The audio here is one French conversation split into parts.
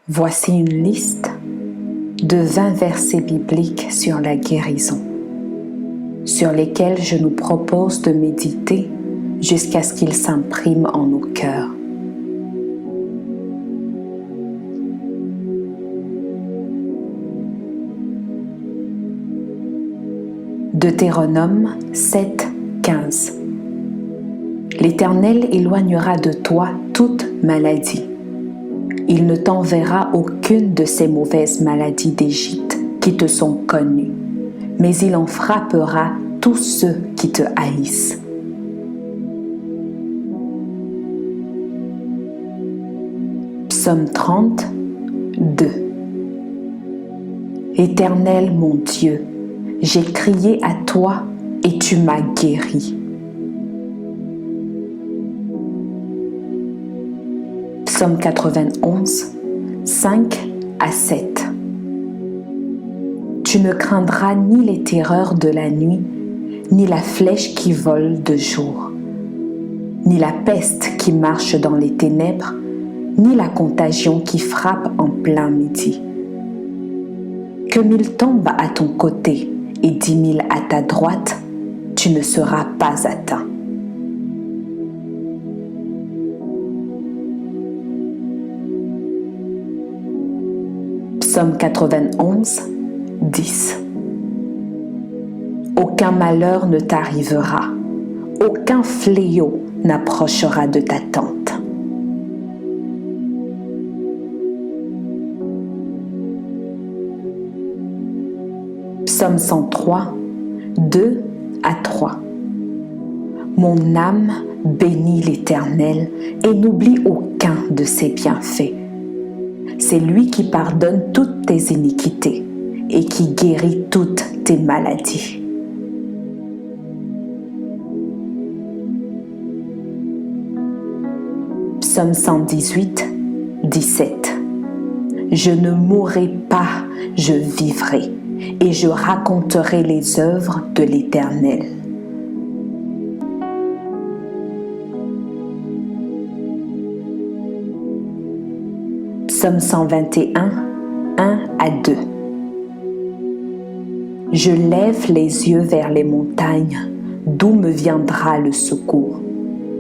Voici une liste de 20 versets bibliques sur la guérison, sur lesquels je nous propose de méditer jusqu'à ce qu'ils s'impriment en nos cœurs. Deutéronome 7, 15. L'Éternel éloignera de toi toute maladie. Il ne t'enverra aucune de ces mauvaises maladies d'Égypte qui te sont connues, mais il en frappera tous ceux qui te haïssent. Psaume 30, 2. Éternel mon Dieu, j'ai crié à toi et tu m'as guéri. Psaume 91, 5 à 7. Tu ne craindras ni les terreurs de la nuit, ni la flèche qui vole de jour, ni la peste qui marche dans les ténèbres, ni la contagion qui frappe en plein midi. Que 1000 tombent à ton côté et 10 000 à ta droite, tu ne seras pas atteint. Psaume 91, 10. Aucun malheur ne t'arrivera, aucun fléau n'approchera de ta tente. Psaume 103, 2 à 3. Mon âme bénit l'Éternel et n'oublie aucun de ses bienfaits. C'est lui qui pardonne toutes tes iniquités et qui guérit toutes tes maladies. Psaume 118, 17. Je ne mourrai pas, je vivrai, et je raconterai les œuvres de l'Éternel. Psaume 121, 1 à 2. Je lève les yeux vers les montagnes, d'où me viendra le secours.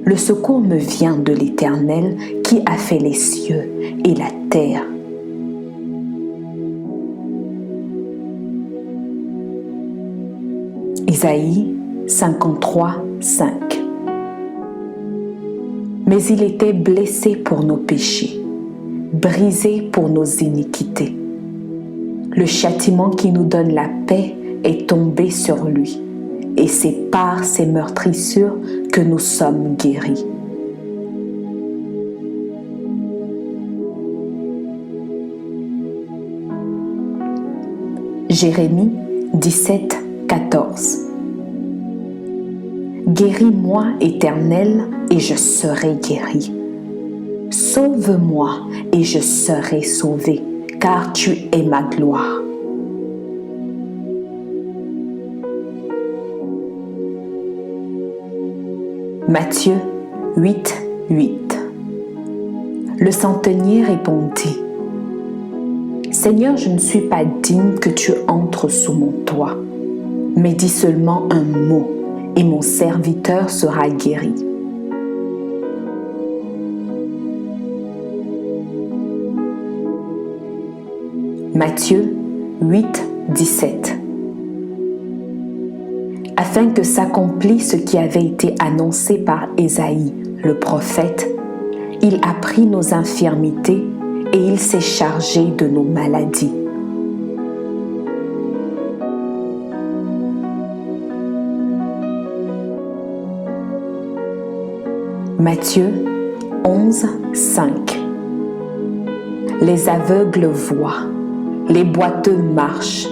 Le secours me vient de l'Éternel qui a fait les cieux et la terre. Isaïe 53, 5. Mais il était blessé pour nos péchés, brisé pour nos iniquités. Le châtiment qui nous donne la paix est tombé sur lui, et c'est par ses meurtrissures que nous sommes guéris. Jérémie 17, 14. Guéris-moi, Éternel, et je serai guéri. Sauve-moi, et je serai sauvé, car tu es ma gloire. Matthieu 8, 8. Le centenier répondit: Seigneur, je ne suis pas digne que tu entres sous mon toit, mais dis seulement un mot, et mon serviteur sera guéri. Matthieu 8, 17. Afin que s'accomplisse ce qui avait été annoncé par Ésaïe, le prophète, il a pris nos infirmités et il s'est chargé de nos maladies. Matthieu 11, 5. Les aveugles voient, les boiteux marchent,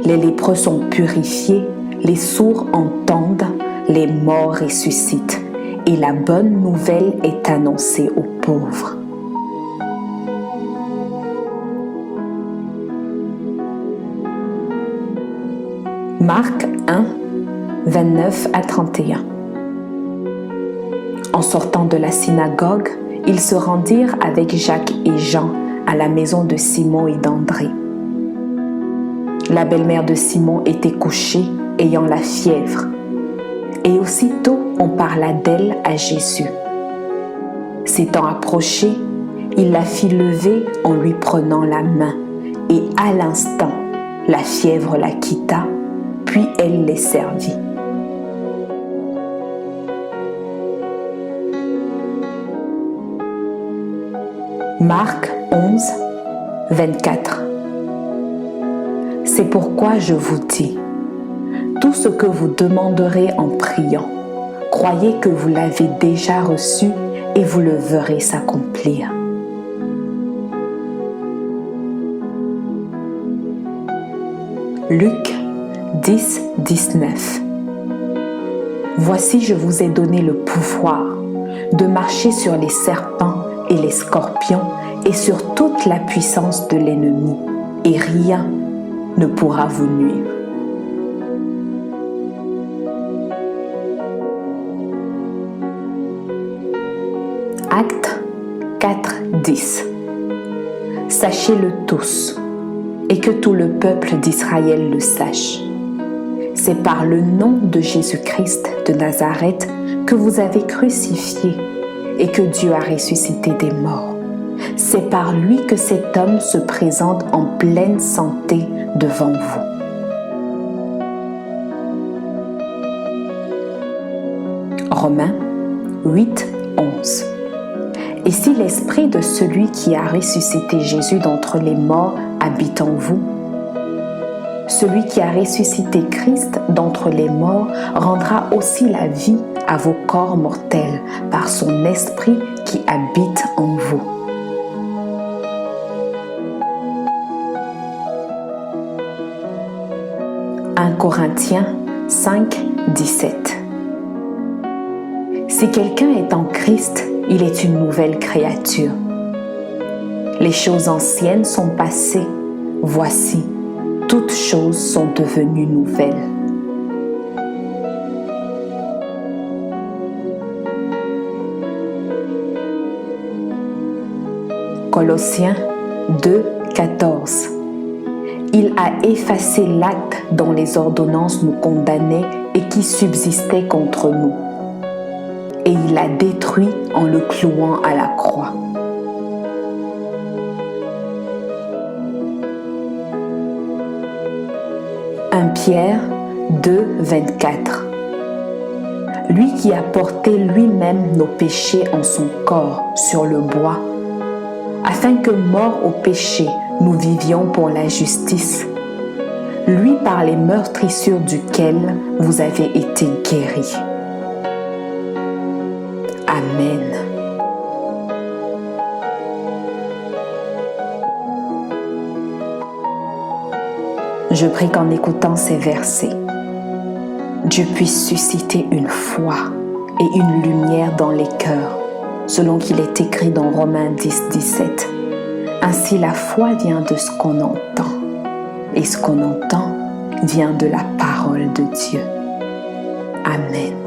les lépreux sont purifiés, les sourds entendent, les morts ressuscitent, et la bonne nouvelle est annoncée aux pauvres. Marc 1, 29 à 31. En sortant de la synagogue, ils se rendirent avec Jacques et Jean à la maison de Simon et d'André. La belle-mère de Simon était couchée, ayant la fièvre, et aussitôt on parla d'elle à Jésus. S'étant approché, il la fit lever en lui prenant la main, et à l'instant, la fièvre la quitta, puis elle les servit. Marc 11, 24. C'est pourquoi je vous dis, tout ce que vous demanderez en priant, croyez que vous l'avez déjà reçu et vous le verrez s'accomplir. Luc 10, 19. Voici, je vous ai donné le pouvoir de marcher sur les serpents et les scorpions et sur toute la puissance de l'ennemi, et rien ne pourra vous nuire. Actes 4, 10. Sachez-le tous, et que tout le peuple d'Israël le sache. C'est par le nom de Jésus-Christ de Nazareth que vous avez crucifié et que Dieu a ressuscité des morts. C'est par lui que cet homme se présente en pleine santé devant vous. Romains 8, 11. Et si l'esprit de celui qui a ressuscité Jésus d'entre les morts habite en vous, celui qui a ressuscité Christ d'entre les morts rendra aussi la vie à vos corps mortels par son esprit qui habite en vous. « 1 Corinthiens 5, 17. Si quelqu'un est en Christ, il est une nouvelle créature. Les choses anciennes sont passées, voici, toutes choses sont devenues nouvelles. Colossiens 2, 14. Il a effacé l'acte dont les ordonnances nous condamnaient et qui subsistait contre nous. Et il l'a détruit en le clouant à la croix. « 1 Pierre 2, 24. Lui qui a porté lui-même nos péchés en son corps sur le bois, afin que, morts au péché, nous vivions pour la justice, lui par les meurtrissures duquel vous avez été guéris. » Amen. Je prie qu'en écoutant ces versets, Dieu puisse susciter une foi et une lumière dans les cœurs, selon qu'il est écrit dans Romains 10, 17. Ainsi la foi vient de ce qu'on entend, et ce qu'on entend vient de la parole de Dieu. Amen.